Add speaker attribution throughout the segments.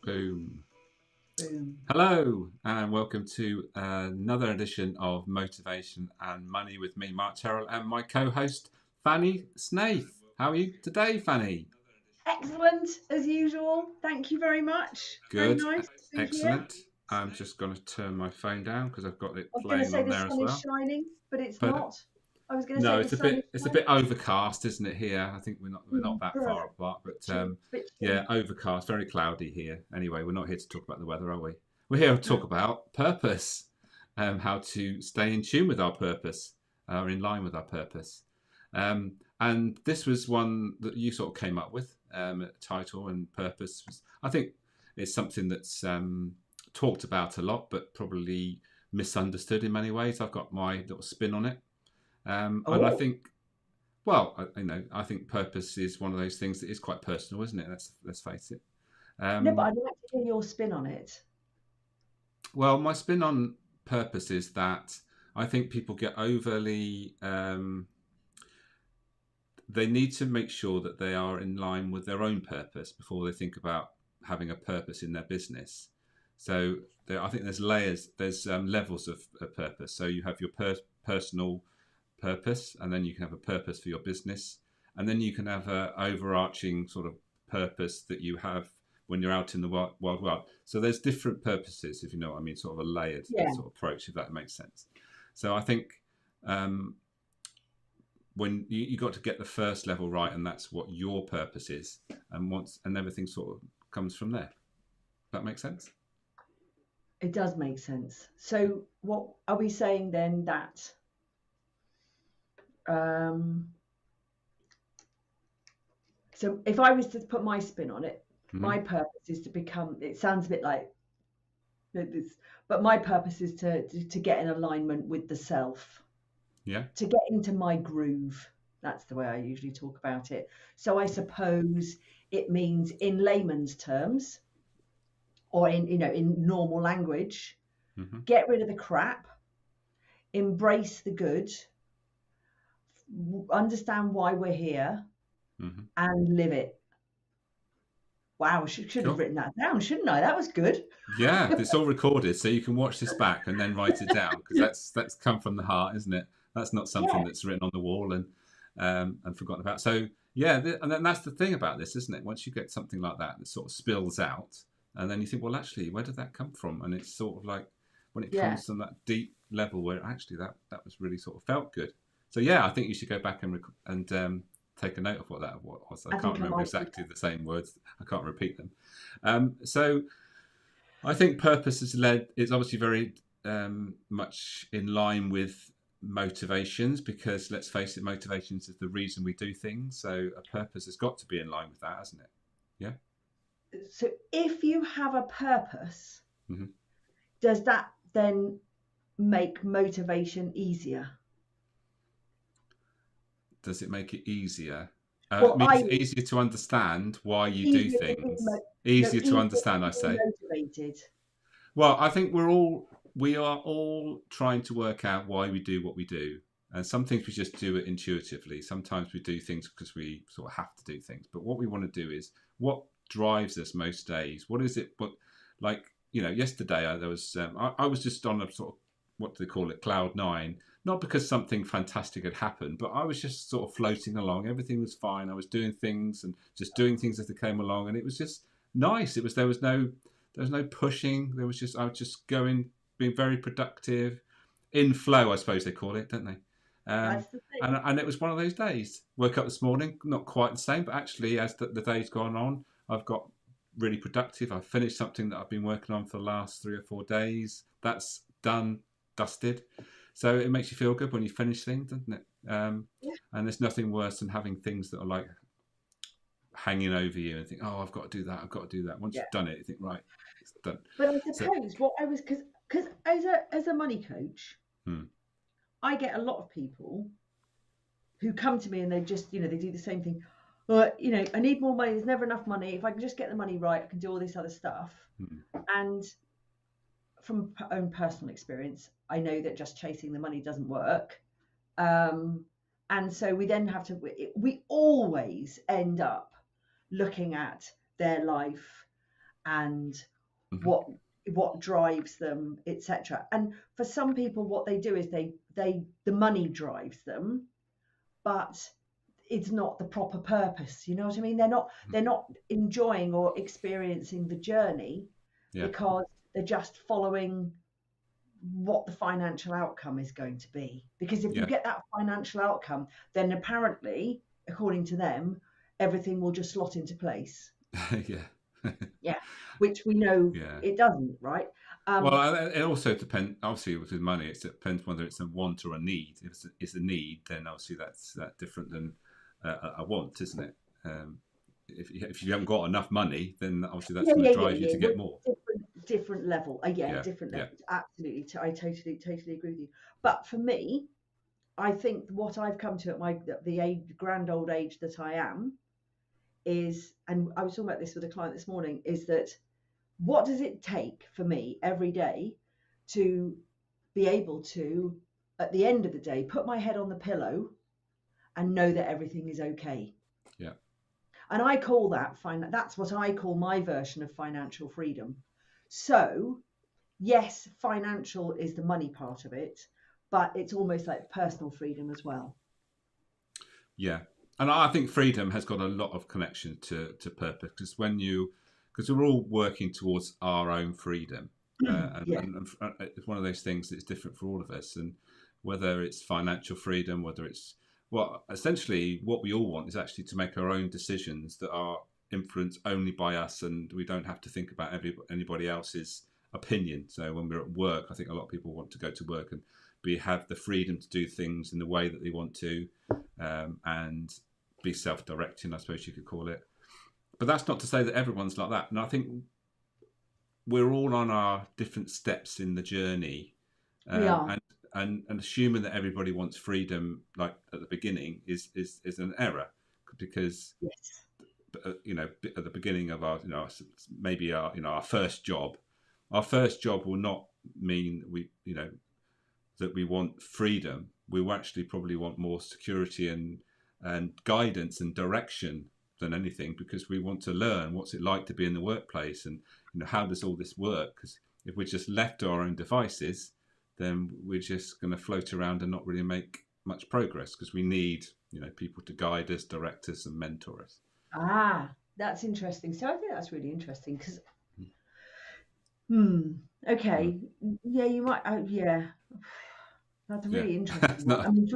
Speaker 1: Boom.
Speaker 2: Boom.
Speaker 1: Hello, and welcome to another edition of Motivation and Money with me, Mark Terrell, and my co host, Fanny Snaith. How are you today, Fanny?
Speaker 2: Excellent as usual. Thank you very much. Very
Speaker 1: Good,
Speaker 2: nice to be here.
Speaker 1: excellent. I'm just going to turn my phone down because I've got it
Speaker 2: I was going to
Speaker 1: playing
Speaker 2: say
Speaker 1: on
Speaker 2: the
Speaker 1: there as
Speaker 2: sun is
Speaker 1: well.
Speaker 2: shining, but it's
Speaker 1: But
Speaker 2: not. I was going to
Speaker 1: no,
Speaker 2: say the sun is
Speaker 1: it's a
Speaker 2: shining.
Speaker 1: bit overcast, isn't it? Here, I think we're not that
Speaker 2: Brr.
Speaker 1: far apart,
Speaker 2: Bit
Speaker 1: but
Speaker 2: chilly. Bit
Speaker 1: yeah,
Speaker 2: chilly.
Speaker 1: overcast, very cloudy here. Anyway, we're not here to talk about the weather, are we? We're here to talk about purpose, how to stay in tune with our purpose, or in line with our purpose. And this was one that you sort of came up with, title and purpose. I think it's something that's talked about a lot, but probably misunderstood in many ways. I've got my little spin on it. And I
Speaker 2: Oh,
Speaker 1: think, well, I think purpose is one of those things that is quite personal, isn't it? Let's face it.
Speaker 2: no, but
Speaker 1: Um,
Speaker 2: I'd like to hear your spin on it.
Speaker 1: well, my spin on purpose is that I think people get overly. They need to make sure that they are in line with their own purpose before they think about having a purpose in their business. So I think there's layers, there's levels of purpose. So you have your personal purpose, and then you can have a purpose for your business, and then you can have a overarching sort of purpose that you have when you're out in the wild world. So there's different purposes, if you know what I mean, sort of a layered
Speaker 2: Yeah,
Speaker 1: sort of approach, if that makes sense. So I think um, when you got to get the first level right, and that's what your purpose is, and everything sort of comes from there. That makes sense.
Speaker 2: it does make sense. So, what are we saying then that um, so if I was to put my spin on it,
Speaker 1: Mm-hmm.
Speaker 2: my purpose is to become, it sounds a bit like this, but my purpose is to get in alignment with the self,
Speaker 1: Yeah.
Speaker 2: to get into my groove. That's the way I usually talk about it. So I suppose it means in layman's terms, or in normal language,
Speaker 1: Mm-hmm.
Speaker 2: get rid of the crap, embrace the good, understand why we're here,
Speaker 1: Mm-hmm.
Speaker 2: and live it. Wow, should have
Speaker 1: Cool.
Speaker 2: written that down, shouldn't I? That was good.
Speaker 1: Yeah, it's all recorded, so you can watch this back and then write it down because that's come from the heart, isn't it? That's not something
Speaker 2: Yeah,
Speaker 1: that's written on the wall and forgotten about. So yeah, and then that's the thing about this, isn't it? Once you get something like that sort of spills out, and then you think, well, actually, where did that come from? And it's sort of like when it
Speaker 2: yeah.
Speaker 1: comes from that deep level where actually that was really sort of felt good. So yeah, I think you should go back and take a note of what that was. I
Speaker 2: I
Speaker 1: can't
Speaker 2: think I
Speaker 1: remember
Speaker 2: might do
Speaker 1: exactly the same words. I can't repeat them. So I think purpose is led is obviously very much in line with motivations because let's face it, motivations is the reason we do things. So a purpose has got to be in line with that, hasn't it? Yeah.
Speaker 2: that. So if you have a purpose,
Speaker 1: Mm-hmm.
Speaker 2: does that then make motivation easier?
Speaker 1: Does it make it easier? It
Speaker 2: Well,
Speaker 1: means easier to understand why you do
Speaker 2: easier to be
Speaker 1: things.
Speaker 2: no,
Speaker 1: Easier to
Speaker 2: easier
Speaker 1: understand,
Speaker 2: to
Speaker 1: I
Speaker 2: be
Speaker 1: say.
Speaker 2: motivated.
Speaker 1: Well, I think we are all trying to work out why we do what we do. And some things we just do it intuitively. Sometimes we do things because we sort of have to do things. But what we want to do is what drives us most days. What is it? What like yesterday there was I was just on a sort of what do they call it, cloud nine. Not because something fantastic had happened, but I was just sort of floating along. Everything was fine. I was doing things and just doing things as they came along, and it was just nice. It was there was no pushing. There was just I was just going, being very productive, in flow. I suppose they call it, don't they? Um,
Speaker 2: That's the thing.
Speaker 1: and it was one of those days. Woke up this morning, not quite the same, but actually, as the day's gone on, I've got really productive. I've finished something that I've been working on for the last 3 or 4 days. That's done, dusted. So it makes you feel good when you finish things, doesn't it?
Speaker 2: Yeah.
Speaker 1: And there's nothing worse than having things that are like hanging over you and think, oh, I've got to do that. I've got to do that. Once
Speaker 2: Yeah.
Speaker 1: you've done it, you think, right, it's done.
Speaker 2: But I
Speaker 1: So,
Speaker 2: suppose what I was because as a money coach,
Speaker 1: hmm,
Speaker 2: I get a lot of people who come to me and they just they do the same thing. I need more money. There's never enough money. If I can just get the money right, I can do all this other stuff.
Speaker 1: hmm,
Speaker 2: And from own personal experience, I know that just chasing the money doesn't work. Um, and so we then have to, we always end up looking at their life and
Speaker 1: Mhm.
Speaker 2: what what drives them, etc. And for some people, what they do is the money drives them, but it's not the proper purpose. You know what I mean? They're not enjoying or experiencing the journey
Speaker 1: Yeah.
Speaker 2: because they're just following what the financial outcome is going to be. Because if you
Speaker 1: Yeah.
Speaker 2: get that financial outcome, then apparently, according to them, everything will just slot into place.
Speaker 1: Yeah.
Speaker 2: Yeah, which we know
Speaker 1: Yeah.
Speaker 2: it doesn't, right?
Speaker 1: Well,
Speaker 2: Um,
Speaker 1: it also depends. Obviously, with money, it depends whether it's a want or a need. If it's a need, then obviously that's different than a want, isn't it? Um, if you haven't got enough money, then obviously that's
Speaker 2: yeah,
Speaker 1: going
Speaker 2: yeah,
Speaker 1: to
Speaker 2: yeah,
Speaker 1: drive you
Speaker 2: yeah.
Speaker 1: to
Speaker 2: Well,
Speaker 1: get more.
Speaker 2: different level. Yeah,
Speaker 1: Yeah.
Speaker 2: different
Speaker 1: Yeah.
Speaker 2: level. Absolutely, I totally agree with you. But for me, I think what I've come to at the grand old age that I am is, and I was talking about this with a client this morning, is that what does it take for me every day to be able to, at the end of the day, put my head on the pillow and know that everything is okay?
Speaker 1: Yeah.
Speaker 2: And I call that's what I call my version of financial freedom. So, yes, financial is the money part of it, but it's almost like personal freedom as well.
Speaker 1: Yeah, and I think freedom has got a lot of connection to purpose because we're all working towards our own freedom,
Speaker 2: Yeah.
Speaker 1: and it's one of those things that's different for all of us, and whether it's financial freedom, whether it's essentially what we all want is actually to make our own decisions that are influenced only by us, and we don't have to think about anybody else's opinion. So when we're at work, I think a lot of people want to go to work and have the freedom to do things in the way that they want to, and be self-directing, I suppose you could call it. But that's not to say that everyone's like that. And I think we're all on our different steps in the journey,
Speaker 2: We are.
Speaker 1: and assuming that everybody wants freedom, like at the beginning, is an error, because
Speaker 2: Yes.
Speaker 1: at the beginning of our maybe our first job, our first job will not mean that we want freedom. We will actually probably want more security and guidance and direction than anything, because we want to learn what's it like to be in the workplace, and how does all this work. Because if we're just left to our own devices, then we're just going to float around and not really make much progress, because we need people to guide us, direct us, and mentor us.
Speaker 2: Ah, that's interesting. So I think that's really interesting because,
Speaker 1: Mm.
Speaker 2: hmm,
Speaker 1: Mm.
Speaker 2: okay, yeah, you might, yeah, that's a
Speaker 1: Yeah.
Speaker 2: really interesting
Speaker 1: It's
Speaker 2: one. I
Speaker 1: not.
Speaker 2: mean,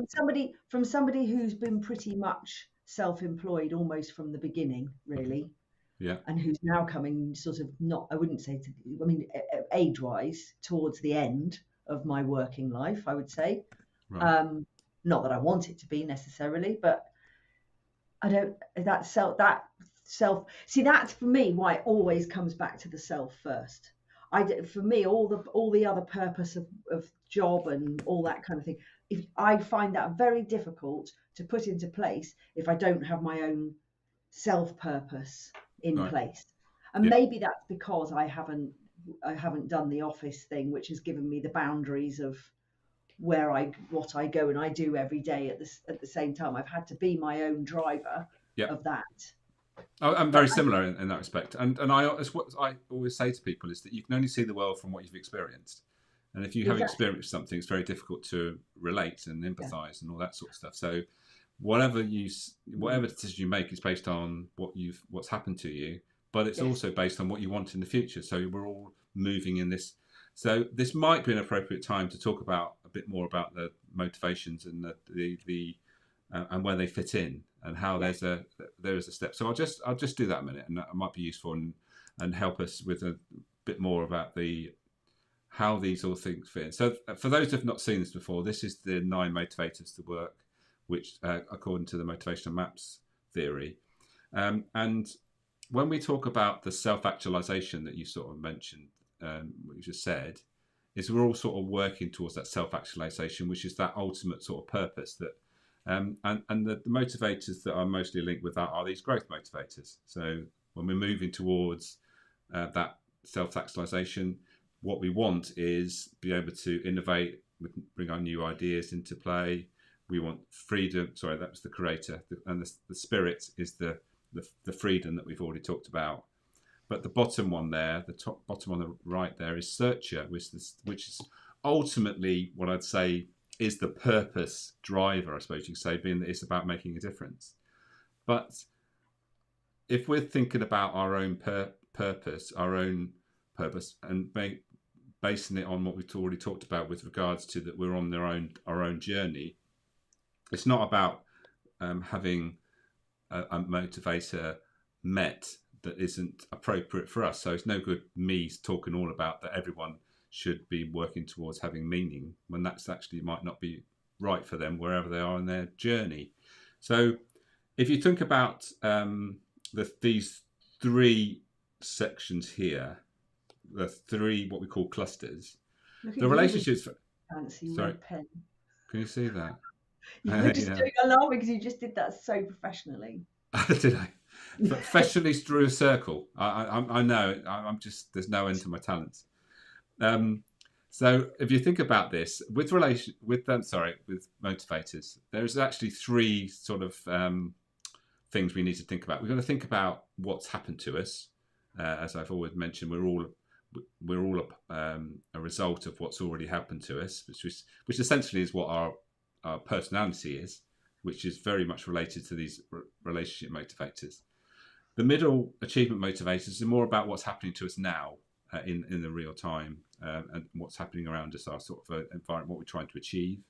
Speaker 2: from somebody who's been pretty much self-employed almost from the beginning,
Speaker 1: Mhm.
Speaker 2: really,
Speaker 1: Yeah.
Speaker 2: and who's now coming sort of not, I wouldn't say, I mean, age-wise, towards the end of my working life, I would say.
Speaker 1: Right.
Speaker 2: Um, Not that I want it to be necessarily, but I don't, see, that's for me why it always comes back to the self first. For me, all the other purpose of job and all that kind of thing, if I find that very difficult to put into place if I don't have my own self purpose in
Speaker 1: Right.
Speaker 2: place. And
Speaker 1: Yeah.
Speaker 2: maybe that's because I haven't done the office thing, which has given me the boundaries of what I go and I do every day at the same time. I've had to be my own driver
Speaker 1: Yeah.
Speaker 2: of that.
Speaker 1: I'm
Speaker 2: But
Speaker 1: very similar in that respect, and it's what I always say to people is that you can only see the world from what you've experienced, and if you have
Speaker 2: exactly,
Speaker 1: experienced something, it's very difficult to relate and
Speaker 2: yeah.
Speaker 1: empathise and all that sort of stuff. So, whatever decision you make is based on what's happened to you, but it's
Speaker 2: Yes.
Speaker 1: also based on what you want in the future. So we're all moving in this. So this might be an appropriate time to talk about a bit more about the motivations and the and where they fit in, and how
Speaker 2: Yeah.
Speaker 1: there is a step. So I'll just do that a minute, and that might be useful, and help us with a bit more about how these all things fit in. So for those who have not seen this before, this is the 9 motivators to work, which according to the motivational maps theory, and when we talk about the self-actualization that you sort of mentioned, what you just said, is we're all sort of working towards that self-actualization, which is that ultimate sort of purpose that, and the motivators that are mostly linked with that are these growth motivators. So when we're moving towards that self-actualization, what we want is be able to innovate, bring our new ideas into play. We want freedom. Sorry, that was the creator, and the spirit is the freedom that we've already talked about. But the bottom one there, the top bottom on the right there, is searcher, which is ultimately what I'd say is the purpose driver, I suppose you could say, being that it's about making a difference. But if we're thinking about our own purpose, and basing it on what we've already talked about with regards to that we're on our own journey, it's not about having a motivator met that isn't appropriate for us. So it's no good me talking all about that everyone should be working towards having meaning when that's actually might not be right for them wherever they are in their journey. So if you think about these three sections here, the three what we call clusters, the relationships.
Speaker 2: Fancy
Speaker 1: Sorry,
Speaker 2: red pen.
Speaker 1: can you see that?
Speaker 2: You were just
Speaker 1: Yeah.
Speaker 2: doing a laugh because you just did that so professionally.
Speaker 1: Did I? Professionally drew a circle. I know. I'm just there's no end to my talents. So if you think about this with motivators, there's actually three sort of things we need to think about. We're going to think about what's happened to us. As I've always mentioned, we're all a result of what's already happened to us, which essentially is what our personality is, which is very much related to these relationship motivators. The middle achievement motivators are more about what's happening to us now in the real time and what's happening around us, our sort of environment, what we're trying to achieve.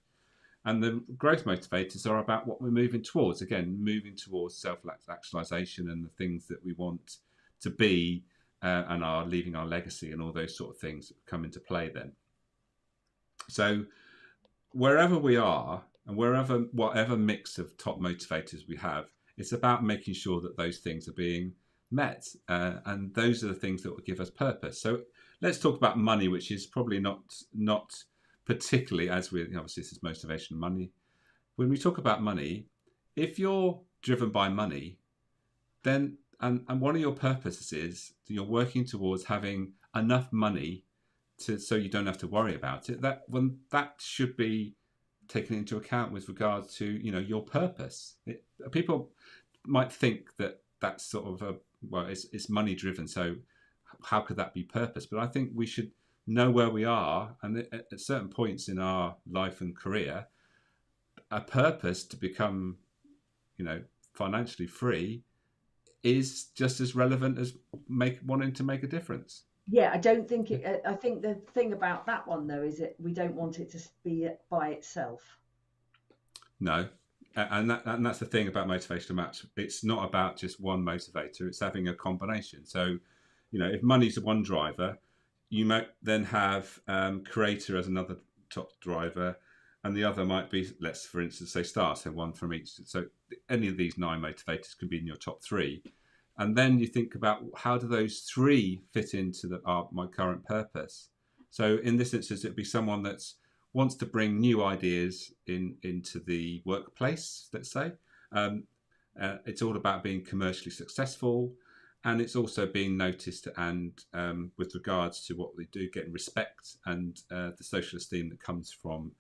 Speaker 1: And the growth motivators are about what we're moving towards. Again, moving towards self-actualization and the things that we want to be and are leaving our legacy and all those sort of things that come into play then. So wherever we are and whatever mix of top motivators we have, it's about making sure that those things are being met. And those are the things that will give us purpose. So let's talk about money, which is probably not particularly, as we obviously this is motivation money. When we talk about money, if you're driven by money, then and one of your purposes is that you're working towards having enough money so you don't have to worry about it. That should be taken into account with regards to your purpose. People might think that that's sort of it's money driven. So how could that be purpose? But I think we should know where we are, and at certain points in our life and career, a purpose to become, financially free is just as relevant as wanting to make a difference.
Speaker 2: Yeah, I don't think it. I think the thing about that one though is that we don't want it to be by itself.
Speaker 1: No, and that's the thing about motivational maps. It's not about just one motivator. It's having a combination. So, if money's one driver, you might then have creator as another top driver, and the other might be, let's for instance say star, so one from each. So any of these 9 motivators can be in your top 3. And then you think about how do those 3 fit into my current purpose. So in this instance, it'd be someone that wants to bring new ideas into the workplace, let's say. It's all about being commercially successful, and it's also being noticed and with regards to what they do, getting respect and the social esteem that comes from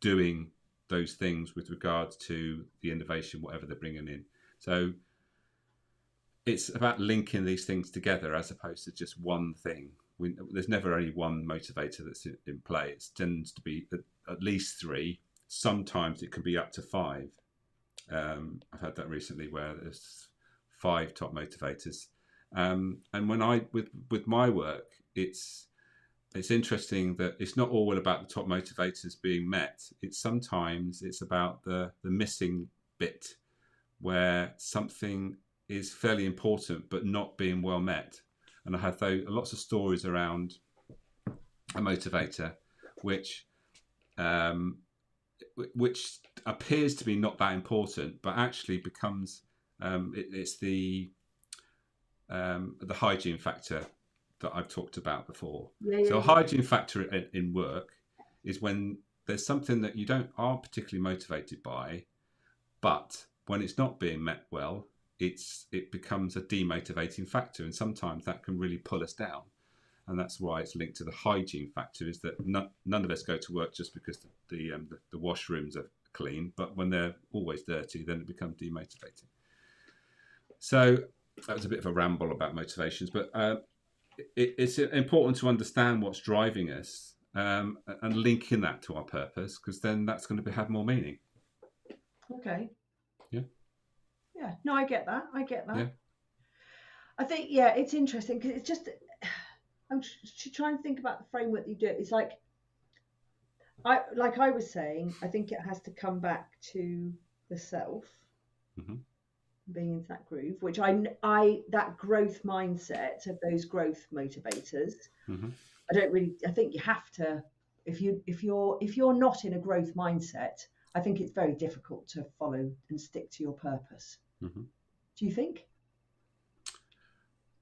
Speaker 1: doing those things with regards to the innovation, whatever they're bringing in. So it's about linking these things together as opposed to just one thing. There's never only one motivator that's in play. It tends to be at least 3. Sometimes it can be up to 5. I've had that recently where there's 5 top motivators. And when with my work, it's interesting that it's not all about the top motivators being met. Sometimes it's about the missing bit where something is fairly important but not being well met. And I have lots of stories around a motivator which appears to be not that important, but actually becomes it's the hygiene factor that I've talked about before. So a hygiene factor in work is when there's something that you aren't particularly motivated by, but when it's not being met well, it becomes a demotivating factor, and sometimes that can really pull us down. And that's why it's linked to the hygiene factor, is that none of us go to work just because the washrooms are clean, but when they're always dirty, then it becomes demotivating. So that was a bit of a ramble about motivations, but it's important to understand what's driving us, and linking that to our purpose, because then that's going to have more meaning.
Speaker 2: Okay.
Speaker 1: Yeah.
Speaker 2: Yeah. No, I get that. I get that.
Speaker 1: Yeah.
Speaker 2: I think, yeah, it's interesting because it's just, I'm trying to think about the framework that you do. It's like I was saying, I think it has to come back to the self,
Speaker 1: Mm-hmm.
Speaker 2: being into that groove, which that growth mindset of those growth motivators.
Speaker 1: Mm-hmm.
Speaker 2: I think you have to, if you're not in a growth mindset, I think it's very difficult to follow and stick to your purpose.
Speaker 1: Mm-hmm.
Speaker 2: Do you think?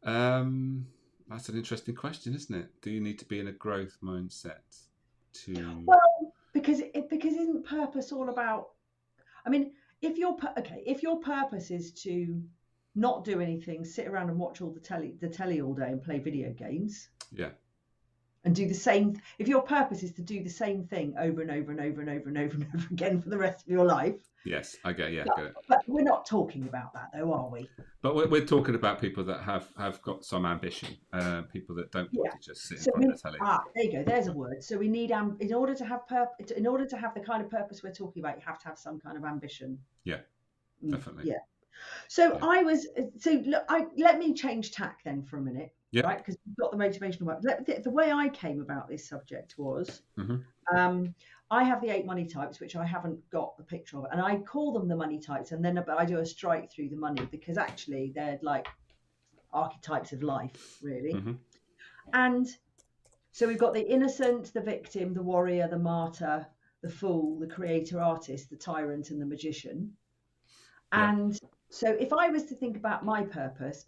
Speaker 1: That's an interesting question, isn't it? Do you need to be in a growth mindset to?
Speaker 2: Well, because isn't purpose all about? I mean, if your purpose is to not do anything, sit around and watch all the telly all day and play video games,
Speaker 1: Yeah.
Speaker 2: and do the same. If your purpose is to do the same thing over and over and over and over and over and over again for the rest of your life.
Speaker 1: Yes, I get. Yeah, get it.
Speaker 2: But we're not talking about that, though, are we?
Speaker 1: But we're talking about people that have got some ambition, people that don't want to just sit in front of the telly.
Speaker 2: There you go. There's a word. So we need in order to have in order to have the kind of purpose we're talking about, you have to have some kind of ambition.
Speaker 1: Yeah, definitely.
Speaker 2: Yeah. So let me change tack then for a minute, right? Because we've got the motivational work. The way I came about this subject was, I have the 8 money types, which I haven't got the picture of, and I call them the money types, and then I do a strike through the money because actually they're like archetypes of life, really.
Speaker 1: Mm-hmm.
Speaker 2: And so we've got the innocent, the victim, the warrior, the martyr, the fool, the creator artist, the tyrant, and the magician. And so if I was to think about my purpose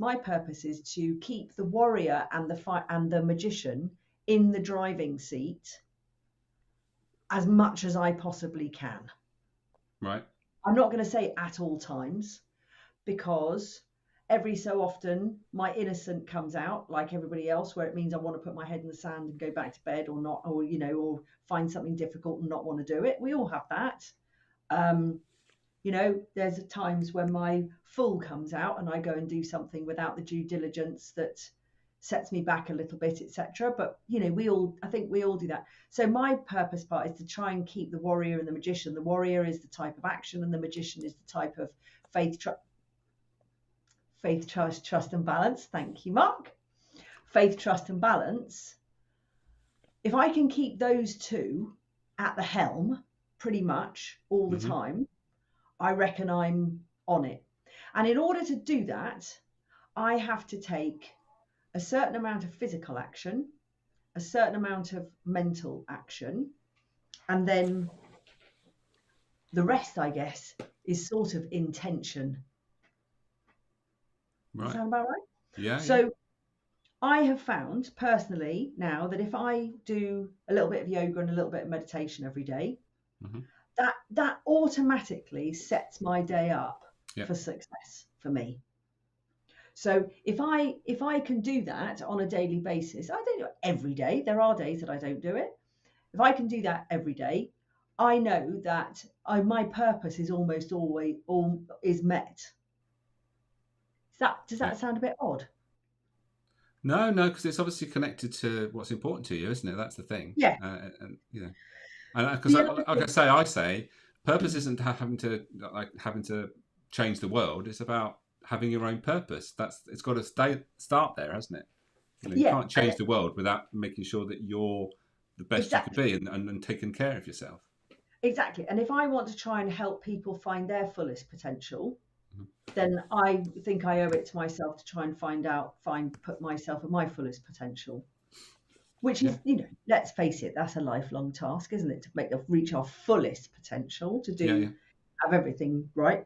Speaker 2: is to keep the warrior and the magician in the driving seat as much as I possibly can.
Speaker 1: Right.
Speaker 2: I'm not going to say at all times, because every so often my innocent comes out like everybody else, where it means I want to put my head in the sand and go back to bed, or not, or or find something difficult and not want to do it. We all have that. There's times when my fool comes out and I go and do something without the due diligence that sets me back a little bit, etc. But I think we all do that. So my purpose part is to try and keep the warrior and the magician. The warrior is the type of action, and the magician is the type of faith, trust, and balance. Thank you, Mark. Faith, trust, and balance. If I can keep those two at the helm pretty much all the time, I reckon I'm on it. And in order to do that, I have to take a certain amount of physical action, a certain amount of mental action, and then the rest, I guess, is sort of intention.
Speaker 1: Right.
Speaker 2: Sound about right?
Speaker 1: Yeah.
Speaker 2: So I have found personally now that if I do a little bit of yoga and a little bit of meditation every day, that automatically sets my day up for success for me. So if I can do that on a daily basis, I don't do it every day. There are days that I don't do it. If I can do that every day, I know that my purpose is almost always is met. Does that sound a bit odd?
Speaker 1: No, because it's obviously connected to what's important to you, isn't it? That's the thing.
Speaker 2: Yeah.
Speaker 1: And because I say purpose isn't having to change the world. It's about having your own purpose. It's got to start there, hasn't it? You can't change the world without making sure that you're the best you could be and taking care of yourself.
Speaker 2: Exactly. And if I want to try and help people find their fullest potential, then I think I owe it to myself to try and put myself at my fullest potential. Which is, let's face it, that's a lifelong task, isn't it? To reach our fullest potential, to have everything right.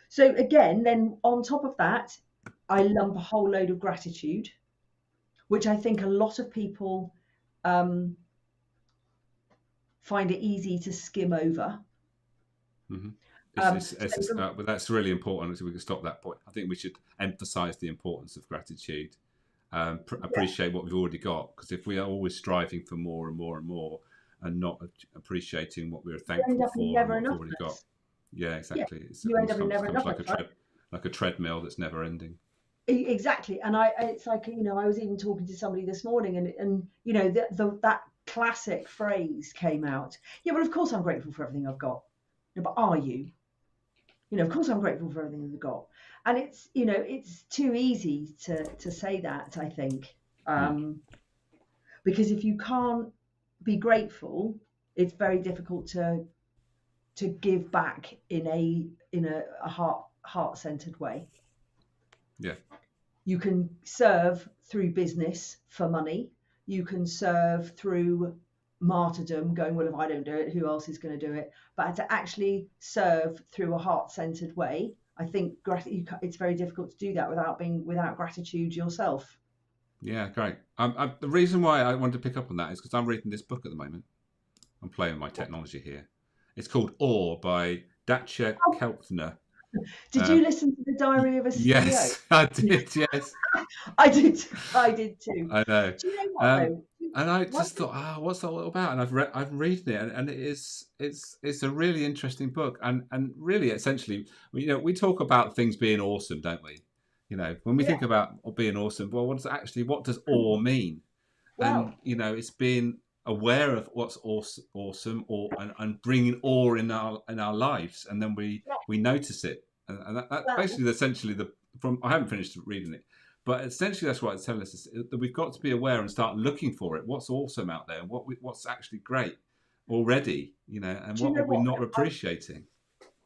Speaker 2: So again, then on top of that, I lump a whole load of gratitude, which I think a lot of people find it easy to skim over.
Speaker 1: But that's really important. So we can stop that point. I think we should emphasize the importance of gratitude. Appreciate what we've already got, because if we are always striving for more and more and more and not appreciating what we're thankful for and what we've already got, exactly.
Speaker 2: You end up in never enough,
Speaker 1: like a treadmill that's never ending.
Speaker 2: Exactly. And it's like, I was even talking to somebody this morning, and that classic phrase came out. Yeah, well, of course I'm grateful for everything I've got. No, but are you? Of course I'm grateful for everything I've got. And it's too easy to say that, I think.
Speaker 1: Mm.
Speaker 2: Because if you can't be grateful, it's very difficult to give back in a heart-centered way.
Speaker 1: Yeah.
Speaker 2: You can serve through business for money. You can serve through martyrdom, going, well, if I don't do it, who else is going to do it? But to actually serve through a heart-centered way, I think it's very difficult to do that without gratitude yourself.
Speaker 1: Yeah, great. The reason why I wanted to pick up on that is because I'm reading this book at the moment. I'm playing with my technology here. It's called Awe by Dacia Keltner.
Speaker 2: Did you listen to the Diary of a CEO?
Speaker 1: Yes, I did. Yes,
Speaker 2: I did. I did too.
Speaker 1: I know.
Speaker 2: Do you know what though?
Speaker 1: And I just thought, what's that all about? And I've read it, and it's a really interesting book. And really, essentially, we talk about things being awesome, don't we? When we think about being awesome, well, what does awe mean?
Speaker 2: Well,
Speaker 1: And it's being aware of what's awesome, and bringing awe in our lives, and then we notice it, and that's basically essentially I haven't finished reading it, but essentially that's what it's telling us, is that we've got to be aware and start looking for it. What's awesome out there, and what's actually great already, and what are we not appreciating?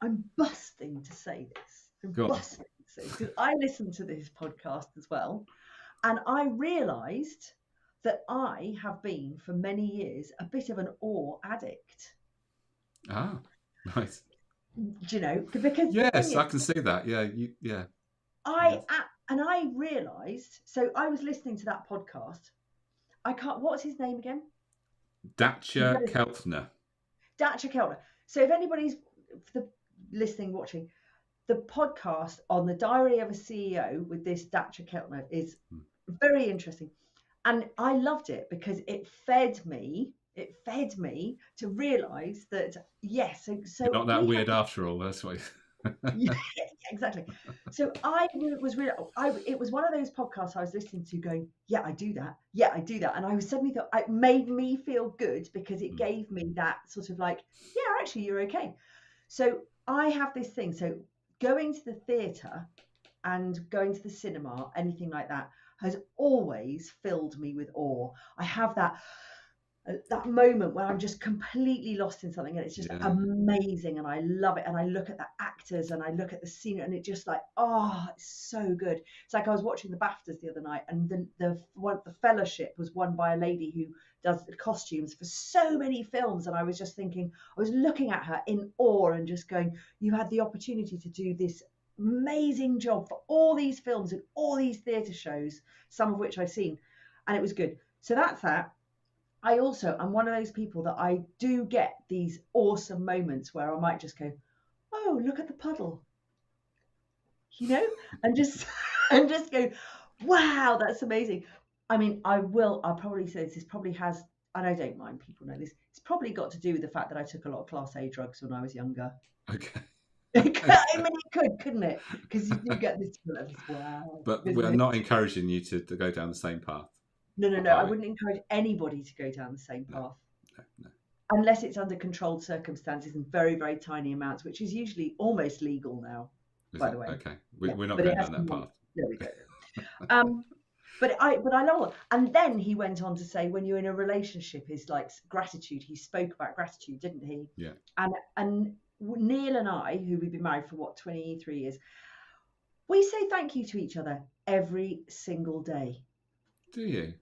Speaker 2: I'm busting to say this. Busting to say, because I listened to this podcast as well, and I realised that I have been for many years a bit of an awe addict.
Speaker 1: Ah, nice.
Speaker 2: Because
Speaker 1: yes, I can see that. Yeah.
Speaker 2: I realised. So I was listening to that podcast. What's his name again?
Speaker 1: Dacia Keltner.
Speaker 2: Dacia Keltner. So if anybody's listening, watching, the podcast on the Diary of a CEO with this Dacia Keltner is very interesting. And I loved it because it fed me to realise that, yes. So
Speaker 1: you're not that weird after all. That's why.
Speaker 2: Yeah, exactly. So it was one of those podcasts I was listening to going, yeah, I do that. Yeah, I do that. And I was suddenly thought, it made me feel good because it gave me that sort of like, yeah, actually, you're okay. So I have this thing. So going to the theatre and going to the cinema, anything like that, has always filled me with awe. I have that moment where I'm just completely lost in something, and it's just amazing, and I love it. And I look at the actors and I look at the scene, and it just like, it's so good. It's like I was watching the BAFTAs the other night, and the fellowship was won by a lady who does the costumes for so many films, and I was just thinking, I was looking at her in awe and just going, you had the opportunity to do this amazing job for all these films and all these theatre shows, some of which I've seen, and it was good. So that's that. I'm one of those people that I do get these awesome moments where I might just go, oh, look at the puddle, and just and just go, wow, that's amazing. I mean, I'll probably say this probably has, and I don't mind people know this, it's probably got to do with the fact that I took a lot of Class A drugs when I was younger.
Speaker 1: Okay.
Speaker 2: I mean, it couldn't it? Because you do get this wow.
Speaker 1: But we're not encouraging you to go down the same path.
Speaker 2: No. I wouldn't encourage anybody to go down the same path. No. Unless it's under controlled circumstances and very, very tiny amounts, which is usually almost legal now, by the way.
Speaker 1: Okay. We're not going down that path.
Speaker 2: There we go. But I love it. And then he went on to say, when you're in a relationship, is like gratitude. He spoke about gratitude, didn't he?
Speaker 1: Yeah.
Speaker 2: And Neil and I, who we've been married for 23 years, we say thank you to each other every single day.
Speaker 1: Do you?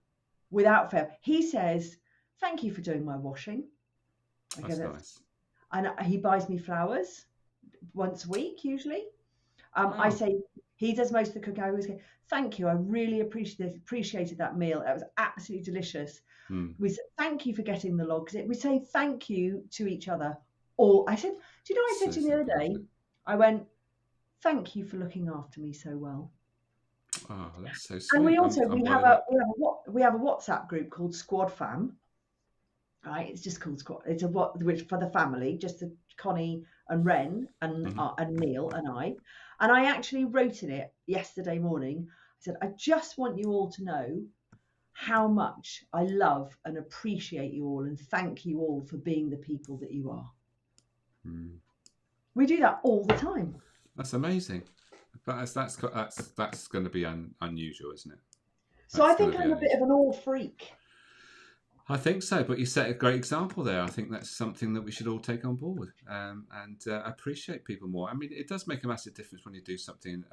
Speaker 2: Without fail. He says, thank you for doing my washing.
Speaker 1: That's nice.
Speaker 2: And he buys me flowers once a week, usually. I say, he does most of the cooking. I always go, thank you. I really appreciated that meal. It was absolutely delicious. We said, thank you for getting the log. We say thank you to each other. I said, do you know what I said to you the other day? I went, thank you for looking after me so well.
Speaker 1: Oh, that's so sweet.
Speaker 2: And we also we have a WhatsApp group called Squad Fam. Right, it's just called Squad. It's which for the family, just Connie and Ren and Neil and I. And I actually wrote in it yesterday morning, said, I just want you all to know how much I love and appreciate you all and thank you all for being the people that you are.
Speaker 1: Mm.
Speaker 2: We do that all the time.
Speaker 1: That's amazing. But that's going to be unusual, isn't it?
Speaker 2: So I think I'm a bit of an all freak.
Speaker 1: I think so, but you set a great example there. I think that's something that we should all take on board and appreciate people more. I mean, it does make a massive difference when you do something,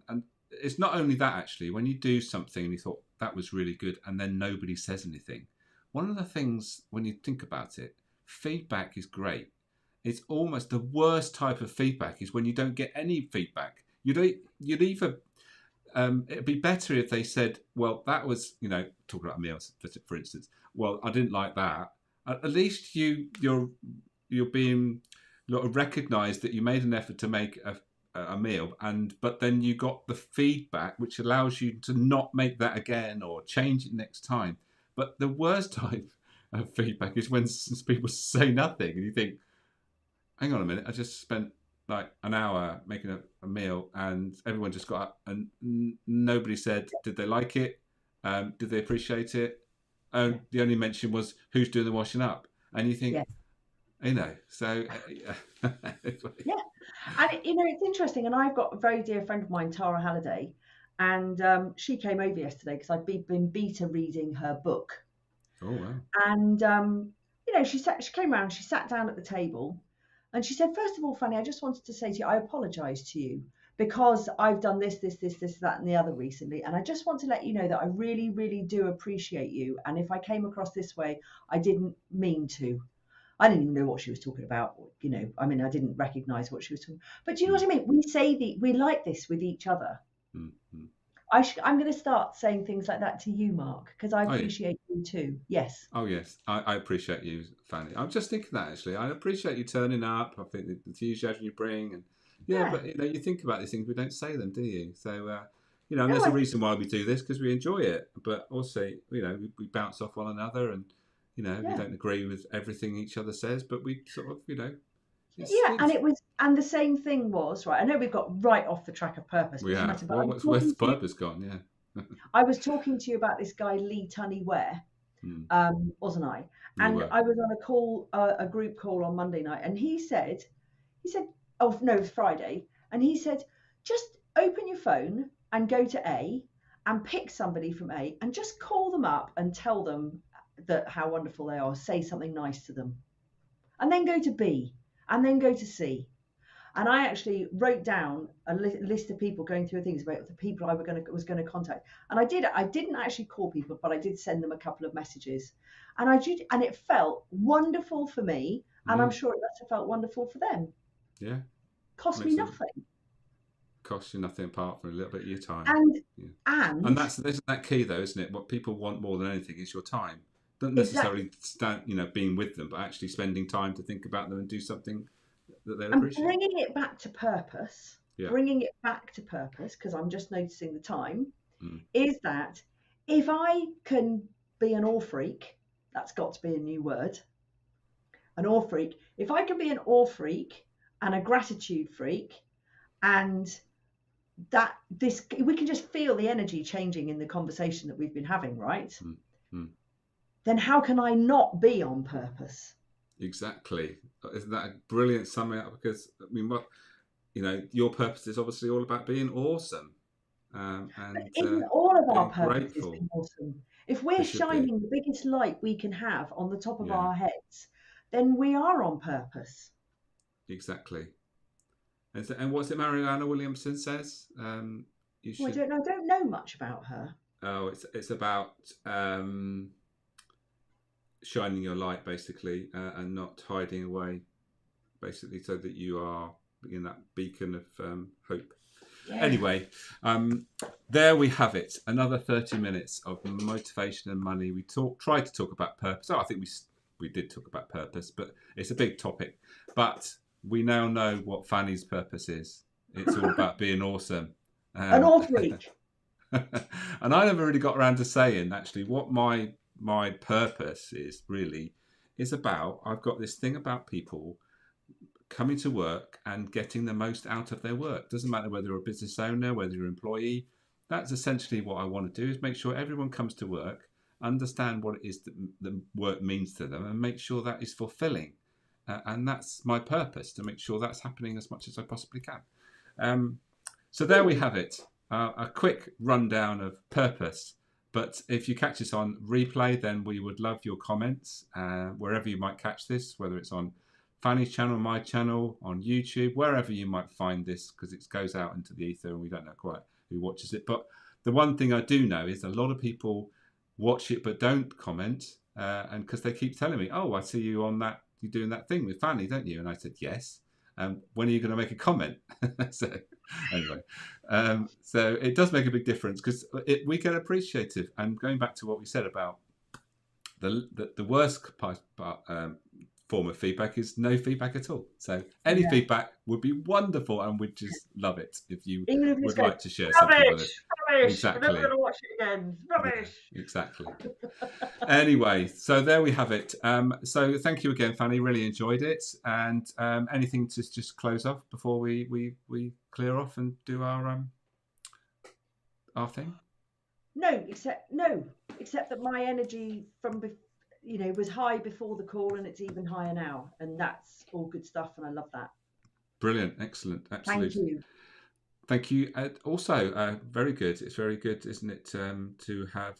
Speaker 1: and it's not only that, actually. When you do something and you thought that was really good, and then nobody says anything. One of the things, when you think about it, feedback is great. It's almost the worst type of feedback is when you don't get any feedback. You'd either it'd be better if they said, well, that was, talking about meals, for instance. Well, I didn't like that. At least you're being recognised that you made an effort to make a meal, but then you got the feedback, which allows you to not make that again or change it next time. But the worst type of feedback is when people say nothing, and you think, hang on a minute, I just spent like an hour making a meal, and everyone just got up, and nobody said, did they like it? Did they appreciate it? The only mention was who's doing the washing up, and you think, so
Speaker 2: yeah. And it's interesting, and I've got a very dear friend of mine, Tara Halliday, and she came over yesterday because I'd been beta reading her book.
Speaker 1: Oh wow!
Speaker 2: And she came around, she sat down at the table, and she said, first of all, Fanny, I just wanted to say to you, I apologise to you because I've done this, that, and the other recently. And I just want to let you know that I really, really do appreciate you. And if I came across this way, I didn't mean to. I didn't even know what she was talking about. I didn't recognise what she was talking about. But do you know what I mean? We like this with each other.
Speaker 1: Mm-hmm.
Speaker 2: I'm going to start saying things like that to you, Mark, because I appreciate you too. Yes.
Speaker 1: Oh, yes. I appreciate you, Fanny. I'm just thinking that, actually. I appreciate you turning up. I think the enthusiasm you bring. And but, you think about these things, we don't say them, do you? So, and there's a reason why we do this, because we enjoy it. But also, we bounce off one another and, we don't agree with everything each other says, but we sort of,
Speaker 2: and the same thing was, right, I know we've got right off the track of purpose.
Speaker 1: We have. Where's purpose gone? Yeah.
Speaker 2: I was talking to you about this guy, Lee Tunney Ware, wasn't I? And I was on a call, a group call on Monday night, and he said, oh, no, it was Friday, and he said, just open your phone and go to A and pick somebody from A and just call them up and tell them that how wonderful they are, say something nice to them. And then go to B. And then go to C. And I actually wrote down a list of people going through things about the people I was going to contact. And I didn't actually call people, but I did send them a couple of messages. And it felt wonderful for me. And I'm sure it must have felt wonderful for them.
Speaker 1: Yeah.
Speaker 2: Cost me nothing.
Speaker 1: Cost you nothing apart from a little bit of your time.
Speaker 2: And
Speaker 1: isn't that key though, isn't it? What people want more than anything is your time. Don't necessarily stand, being with them, but actually spending time to think about them and do something that they appreciate.
Speaker 2: And bringing it back to purpose.
Speaker 1: Yeah.
Speaker 2: Bringing it back to purpose, because I'm just noticing the time, is that if I can be an all freak, that's got to be a new word. An all freak. If I can be an all freak and a gratitude freak, and we can just feel the energy changing in the conversation that we've been having, right? Then how can I not be on purpose?
Speaker 1: Exactly. Isn't that a brilliant summing up? Because your purpose is obviously all about being awesome. And
Speaker 2: isn't all of our purpose
Speaker 1: grateful.
Speaker 2: Is being awesome? If we're shining the biggest light we can have on the top of our heads, then we are on purpose.
Speaker 1: Exactly. And what's it Marianne Williamson says?
Speaker 2: I don't know much about her.
Speaker 1: Oh, it's about shining your light, basically, and not hiding away, basically, so that you are in that beacon of hope. Yeah. Anyway, there we have it. Another 30 minutes of motivation and money. We tried to talk about purpose. I think we did talk about purpose, but it's a big topic. But we now know what Fanny's purpose is. It's all about being awesome.
Speaker 2: An all freak.
Speaker 1: And I never really got around to saying actually what my purpose is about. I've got this thing about people coming to work and getting the most out of their work. Doesn't matter whether you're a business owner, whether you're an employee. that's essentially what I want to do, is make sure everyone comes to work, understand what it is that the work means to them, and make sure that is fulfilling. And that's my purpose, to make sure that's happening as much as I possibly can. So there we have it, a quick rundown of purpose. But if you catch this on replay, then we would love your comments wherever you might catch this, whether it's on Fanny's channel, my channel, on YouTube, wherever you might find this, because it goes out into the ether and we don't know quite who watches it. But the one thing I do know is a lot of people watch it but don't comment, and because they keep telling me, "Oh, I see you on that. You're doing that thing with Fanny, don't you?" And I said, "Yes." When are you going to make a comment? So anyway, so it does make a big difference, because we get appreciative. And going back to what we said about the worst form of feedback is no feedback at all. So any feedback would be wonderful, and we'd just love it if you would like to share something with us.
Speaker 2: Rubbish!
Speaker 1: Exactly.
Speaker 2: I'm never going to watch it again. Rubbish!
Speaker 1: Yeah, exactly. Anyway, so there we have it. So thank you again, Fanny. Really enjoyed it. And anything to just close off before we clear off and do our thing?
Speaker 2: No, except that my energy from was high before the call, and it's even higher now, and that's all good stuff, and I love that.
Speaker 1: Brilliant, excellent, absolutely.
Speaker 2: Thank you.
Speaker 1: Thank you. Also, very good. It's very good, isn't it, to have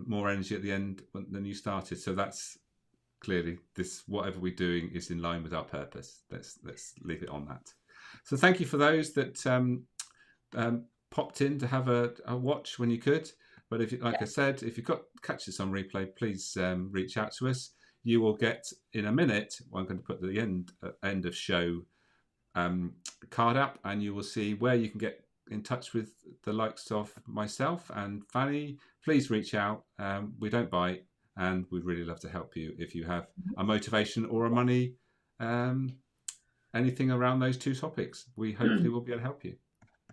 Speaker 1: more energy at the end than you started. So that's clearly whatever we're doing is in line with our purpose. Let's leave it on that. So thank you for those that popped in to have a watch when you could. But if, like I said, if you've got catch this on replay, please reach out to us. You will get in a minute. I'm going to put the end of show card up, and you will see where you can get in touch with the likes of myself and Fanny. Please reach out. We don't bite, and we'd really love to help you if you have a motivation or a money, anything around those two topics. We hopefully will be able to help you.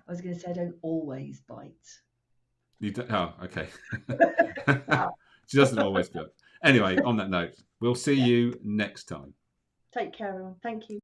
Speaker 2: I was going to say, I don't always bite.
Speaker 1: You don't, oh, okay. She doesn't always do it. Anyway, on that note, we'll see you next time.
Speaker 2: Take care, everyone. Thank you.